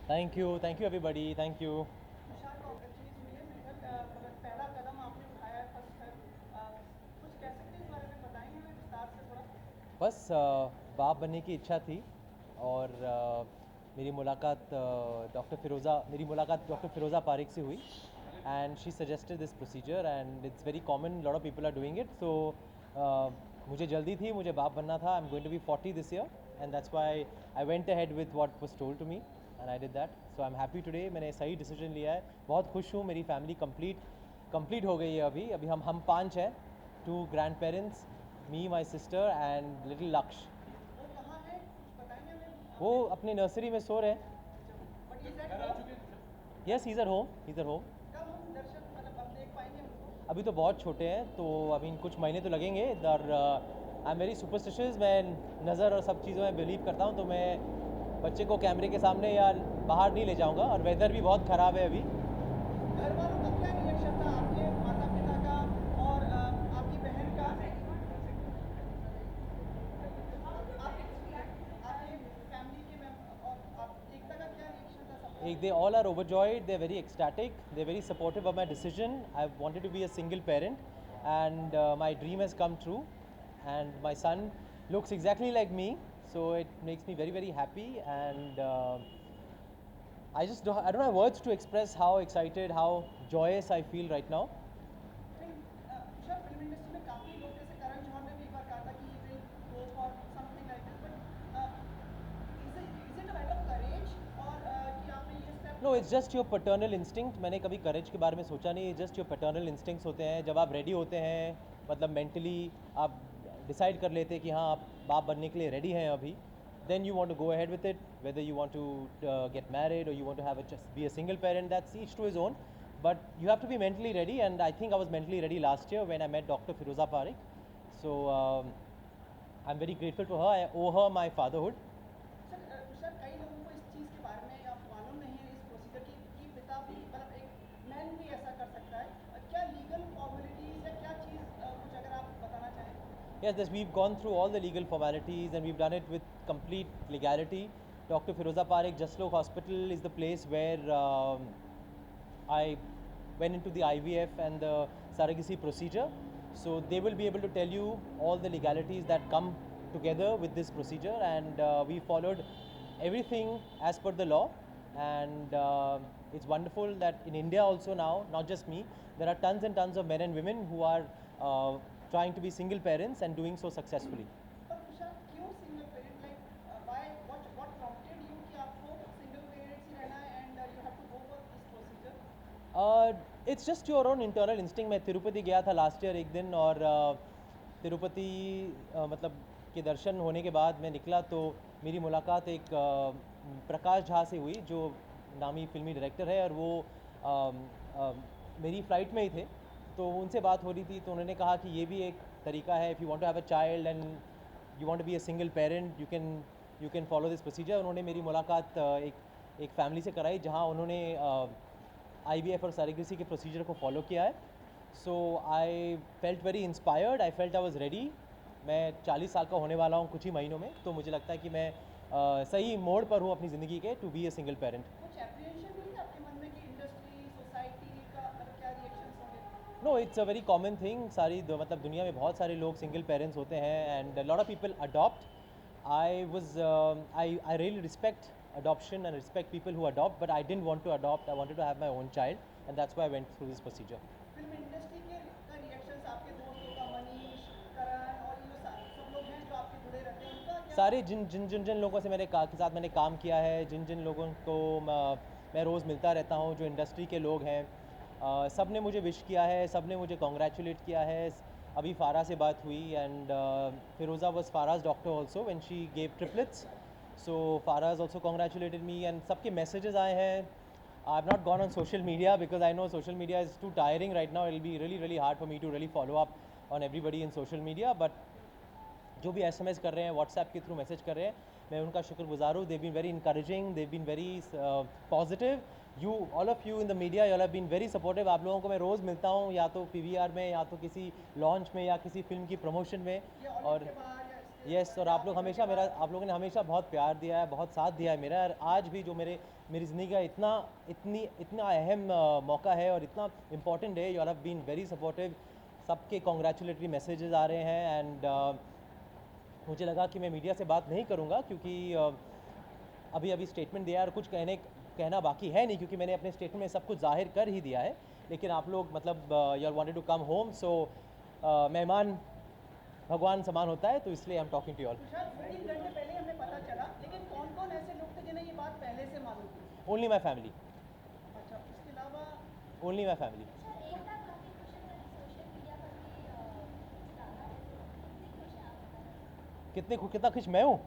Thank you everybody, thank you. Tushar congratulate हुई है मेरे ख्याल मतलब पहला कदम आपने उठाया है फर्स्ट है। कुछ कह सकते हैं इस बारे में, बताएंगे हमें विस्तार से थोड़ा। बस बाप बनने की इच्छा थी और मेरी मुलाकात डॉक्टर फ़िरोज़ा पारिक से हुई and she suggested this procedure and it's very common, lot of people are doing it. So मुझे जल्दी थी, मुझे बाप बनना था। I am going to be 40 this year and that's why I went ahead with what was told to me and I did that. So I am happy today, मैंने सही decision लिया है, बहुत खुश हूँ। मेरी फैमिली कंप्लीट हो गई है। अभी अभी हम पाँच हैं, two grandparents, me, my sister and little Lakshya. वो कहाँ है, कुछ बताएंगे हमें वो अपने। अपनी नर्सरी में सो रहे हैं। अच्छा, but is that home? Yes, he's are home, he's are home. कब हम दर्शन मतलब हम देख पाएंगे उनको? अभी तो बहुत छोटे हैं, तो अभी कुछ महीने तो लगेंगे। और आई एम वेरी सुपरस्टिशियस, मैं नज़र और सब चीज़ों में बिलीव करता हूँ, तो मैं बच्चे को कैमरे के सामने या बाहर नहीं ले जाऊँगा। और वेदर भी बहुत ख़राब है अभी। घर वालों का क्या रिएक्शन था, आपके माता पिता का और आपकी बहन का? आपके फैमिली के और आप एकता का क्या रिएक्शन था सबका? They all are overjoyed, they're very ecstatic, they're very supportive of my decision. I've wanted to be a single parent and my dream has come true. And my son looks exactly like me, so it makes me very, very happy. And I don't have words to express how excited, how joyous I feel right now. Tushar, film industry में काफ़ी लोग, जैसे करण जौहर ने भी एक बार कहा था कि he will go for something like this, but is it a matter of courage और कि आपने ये स्टेप नो, लिया? It's just your paternal instinct. मैंने कभी करेज के बारे में सोचा नहीं, जस्ट योर पैटर्नल इंस्टिंक्ट्स होते हैं। जब आप रेडी होते हैं, मतलब मेंटली आप डिसाइड कर लेते हैं कि हाँ आप बाप बनने के लिए रेडी हैं अभी, then you want to go ahead with it, whether you want to get married और you want to have be a single parent, that's each to his own. But you have to be mentally ready and I think I was mentally ready last year when I met doctor Firoza Parikh. So I am very grateful to her, I owe her my fatherhood. Sir Tushar, कई लोगों को इस चीज़ के बारे में या मालूम नहीं है इस प्रोसीजर की कि पिता भी मतलब एक मैन भी ऐसा कर सकता है। क्या लीगल फॉर्मेलिटीज़ या क्या चीज़ कुछ अगर आप बताना चाहें? Yes, we've gone through all the legal formalities and we've done it with complete legality. Dr. Firoza Parekh Jaslok Hospital is the place where I went into the IVF and the surrogacy procedure. So they will be able to tell you all the legalities that come together with this procedure, and we followed everything as per the law. And it's wonderful that in India also now, not just me, there are tons and tons of men and women who are trying to be single parents and doing so successfully. पर तुषार, क्यों single parent, like why what prompted you कि आपको single parents ही रहना है and you have to go for this procedure? It's just your own internal instinct. मैं तिरुपति गया था लास्ट ईयर एक दिन, और तिरुपति मतलब के दर्शन होने के बाद मैं निकला तो मेरी मुलाकात एक प्रकाश झा से हुई, जो नामी फिल्मी डायरेक्टर है, और वो मेरी फ़्लाइट में ही थे। तो उनसे बात हो रही थी, तो उन्होंने कहा कि ये भी एक तरीका है, if you want to have a child and you want to be a single parent, you can follow this procedure. उन्होंने मेरी मुलाकात एक फैमिली से कराई जहाँ उन्होंने IVF और सरेगेसी के प्रोसीजर को फॉलो किया है। So I felt very inspired, I felt I was ready. मैं 40 साल का होने वाला हूँ कुछ ही महीनों में, तो मुझे लगता है कि मैं सही मोड़ पर हूँ अपनी ज़िंदगी के, to be a single parent. कुछ एप्रिहेंशन हुई आपके मन में कि इंडस्ट्री सोसाइटी का मतलब क्या रिएक्शंस होंगे? No, it's a very common thing. मतलब दुनिया में बहुत सारे लोग सिंगल पेरेंट्स होते हैं and lot of people adopt. I really respect adoption and respect people who adopt, but I didn't want to adopt. I wanted to have my own child, and that's why I went through this procedure. Film industry के का reactions, आपके दोस्तों का, मनीष, करण और ये जो सब लोग हैं जो आपके जुड़े रहते हैं, उनका क्या? सारे जिन लोगों से के साथ मैंने काम किया है, जिन लोगों को मैं रोज़ मिलता रहता हूँ, जो इंडस्ट्री के लोग हैं, सब ने मुझे विश किया है, सब ने मुझे कॉन्ग्रेचुलेट किया है। अभी फारा से बात हुई and Firoza was Farah's doctor also when she gave triplets. So Farah's also congratulated me and सबके मैसेजेस आए हैं। I've not gone on social media because I know social media is too tiring right now. It'll be really, really hard for me to really follow up on everybody in social media. But जो भी SMS कर रहे हैं, WhatsApp के through message कर रहे हैं, मैं उनका शुक्रगुजार हूँ। They've been very encouraging, they've been very positive. You all of you in the media, you have been very supportive. आप लोगों को मैं रोज़ मिलता हूँ, या तो PVR में, या तो किसी लॉन्च में, या किसी फिल्म की प्रमोशन में। ये ऑडिट और के बाहर या यस, और आप लोगों ने हमेशा बहुत प्यार दिया है, बहुत साथ दिया है मेरा, और आज भी जो मेरी ज़िंदगी का इतना अहम मौका है और इतना इम्पोर्टेंट है, you all have been very supportive. सबके कॉन्ग्रेचुलेटरी मैसेजेस आ रहे हैं, एंड मुझे लगा कि मैं मीडिया से बात नहीं करूँगा क्योंकि अभी स्टेटमेंट दिया है और कुछ कहना बाकी है नहीं, क्योंकि मैंने अपने स्टेटमेंट में सब कुछ जाहिर कर ही दिया है। लेकिन आप लोग मतलब you are wanted to come home, so मेहमान भगवान समान होता है, तो इसलिए I am talking to all. Tushar, 2-3 घंटे पहले हमें पता चला, लेकिन कौन-कौन ऐसे लोग थे जिन्हें ये बात पहले से मालूम थी? ओनली माई फैमिली, अच्छा, उसके अलावा ओनली माई फैमिली। कितना खुश मैं हूँ?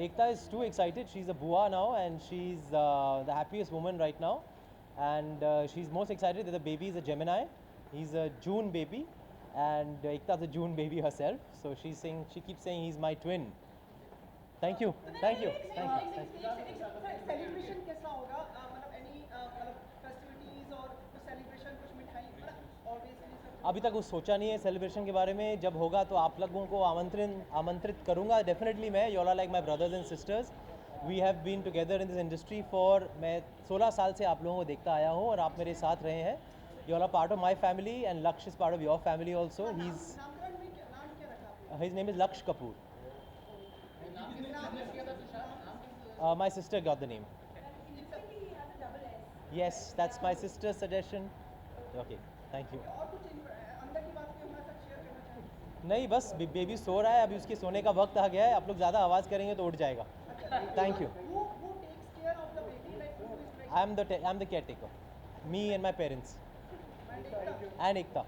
Ekta is too excited. She's a bua now, and she's the happiest woman right now. And she's most excited that the baby is a Gemini. He's a June baby, and Ekta's a June baby herself. So she keeps saying he's my twin. Thank you, thank you, thank you. Celebration कैसा होगा? मतलब any मतलब festivities और कुछ celebration, कुछ मिठाई, मतलब obviously सब अभी तक कुछ सोचा नहीं है सेलिब्रेशन के बारे में। जब होगा तो आप लोगों को आमंत्रित करूंगा डेफिनेटली। मैं you all are like my brothers and sisters. We have been together in this industry for, मैं 16 साल से आप लोगों को देखता आया हूँ और आप मेरे साथ रहे हैं। You all are part of my family, and Lakshya is part of your family also. नामकरण में नाम क्या रखा आपने? हिज नेम इज लक्ष्य Kapoor. My sister got the name. Yes, that's my sister's suggestion. Okay, thank you. और कुछ अंदर की बात भी हमारे साथ शेयर करना चाहेंगे? नहीं, बस बेबी सो रहा है, अभी उसके सोने का वक्त आ गया है। आप लोग ज़्यादा आवाज़ करेंगे तो उठ जाएगा। Thank you. Who takes care of the baby? Like who is like I'm the caretaker. Me and my parents. And Ekta.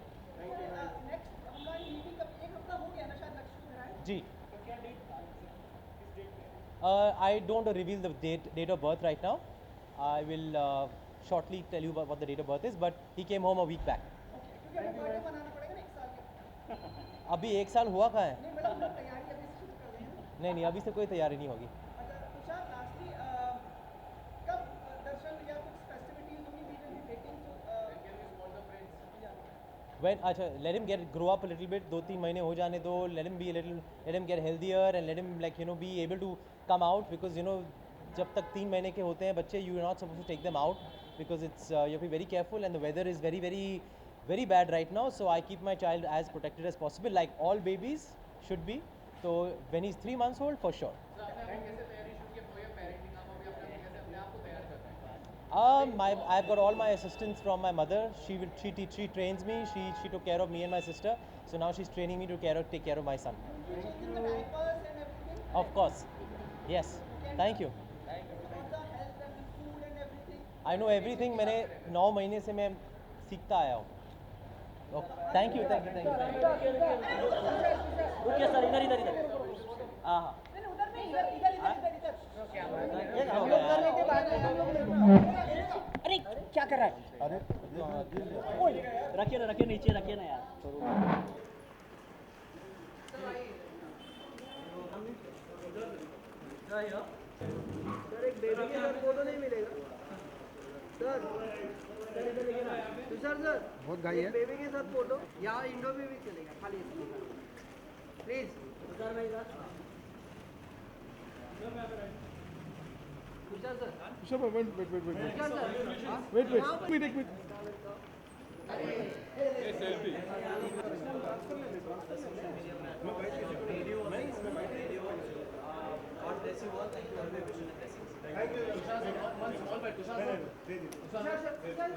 Next हमारी मीटिंग कब? एक हफ्ता हो गया ना शायद लक्ष्य को घर आए। जी। I don't reveal the date of birth right now. I will shortly tell you what the date of birth is, but he came home a week back. क्योंकि हमें बर्थडे मनाना पड़ेगा ना 1 साल के। अभी 1 साल हुआ कहाँ है? नहीं मतलब हम लोग तैयारी अभी से शुरू कर रहे हैं। नहीं, अभी से कोई तैयारी नहीं होगी। अच्छा तुषार, लास्टली कब दर्शन या कुछ फेस्टिविटीज होंगी? वी विल बी वेटिंग अच्छा, let him grow up a little bit, 2-3 महीने हो जाने दो, let him get healthier, and let him be able to come out, because जब तक 3 महीने के होते हैं बच्चे, you are not supposed to take them out, because it's you have to be very careful, and the weather is very very very bad right now, so I keep my child as protected as possible, like all babies should be. So when he's 3 months old, for sure. I've got all my assistance from my mother. She trains me. She took care of me and my sister. So now she's training me to take care of my son. changing the diapers and everything? Of course. Yes. Thank you. About the health and the food and everything? I know everything. मैंने 9 महीने से मैं सीखता आया हूँ. Thank you. रुकिए sir, इधर हाँ हाँ। नहीं उधर नहीं, इधर ये क्या हो गया यार? करने के बाद हम लोग अरे क्या कर रहा है? रखिए नीचे रखिए ना यार। सर एक बेबी के साथ फोटो नहीं मिलेगा सर? तुषार सर बहुत घाई है। बेबी के साथ फोटो यहाँ इंडो में भी चलेगा, खाली प्लीज। तुषार भाई sir, Tushar sir, Shut up, wait. Tushar sir, Wait. Tushar sir